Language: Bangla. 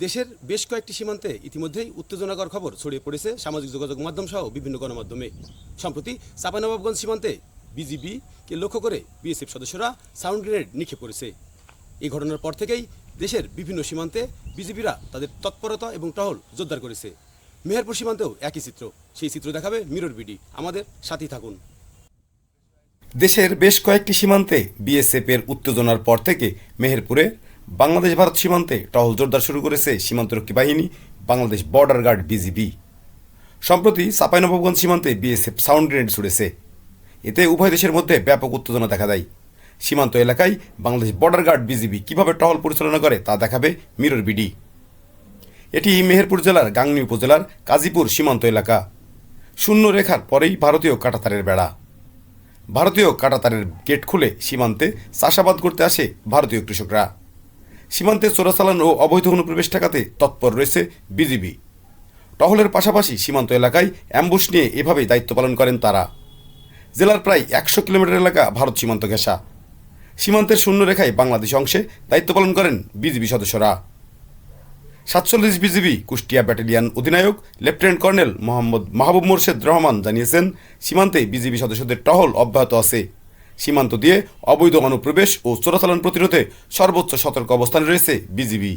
দেশের বেশ কয়েকটি সীমান্তে ইতিমধ্যেই উত্তেজনাকর খবর ছড়িয়ে পড়েছে সামাজিক যোগাযোগ মাধ্যম সহ বিভিন্ন গণমাধ্যমে। সম্প্রতি চাঁপাইনবাবগঞ্জ সীমান্তে বিজিবিকে লক্ষ্য করে বিএসএফ সদস্যরা সাউন্ড গ্রেনেড নিক্ষেপ করেছে। এই ঘটনার পর থেকেই দেশের বিভিন্ন সীমান্তে বিজিবিরা তাদের তৎপরতা এবং টহল জোরদার করেছে। মেহেরপুর সীমান্তেও একই চিত্র। সেই চিত্র দেখাবে মিরর বিডি। আমাদের সাথেই থাকুন। দেশের বেশ কয়েকটি সীমান্তে বিএসএফের উত্তেজনার পর থেকে মেহেরপুরে বাংলাদেশ ভারত সীমান্তে টহল জোরদার শুরু করেছে সীমান্তরক্ষী বাহিনী বাংলাদেশ বর্ডার গার্ড বিজিবি। সম্প্রতি চাঁপাইনবাবগঞ্জ সীমান্তে বিএসএফ সাউন্ড গ্রেনেড ছুড়েছে। এতে উভয় দেশের মধ্যে ব্যাপক উত্তেজনা দেখা দেয়। সীমান্ত এলাকায় বাংলাদেশ বর্ডার গার্ড বিজিবি কিভাবে টহল পরিচালনা করে তা দেখাবে মিরর বিডি। এটি মেহেরপুর জেলার গাংনী উপজেলার কাজীপুর সীমান্ত এলাকা। শূন্য রেখার পরেই ভারতীয় কাঁটাতারের বেড়া। ভারতীয় কাঁটাতারের গেট খুলে সীমান্তে চাষাবাদ করতে আসে ভারতীয় কৃষকরা। সীমান্তে চোরাচালান ও অবৈধ অনুপ্রবেশ ঠেকাতে তৎপর রয়েছে বিজিবি। টহলের পাশাপাশি সীমান্ত এলাকায় অ্যাম্বুশ নিয়ে এভাবেই দায়িত্ব পালন করেন তারা। জেলার প্রায় 100 কিলোমিটার এলাকা ভারত সীমান্ত ঘেঁষা। সীমান্তের শূন্য রেখায় বাংলাদেশ অংশে দায়িত্ব পালন করেন বিজিবি সদস্যরা। 47 বিজিবি কুষ্টিয়া ব্যাটালিয়ন অধিনায়ক লেফটেন্যান্ট কর্নেল মোহাম্মদ মাহবুব মোর্শেদ রহমান জানিয়েছেন, সীমান্তে বিজিবি সদস্যদের টহল অব্যাহত আছে। সীমান্ত দিয়ে অবৈধ অনুপ্রবেশ ও চোরাচালান প্রতিরোধে সর্বোচ্চ সতর্ক অবস্থানে রয়েছে বিজিবি।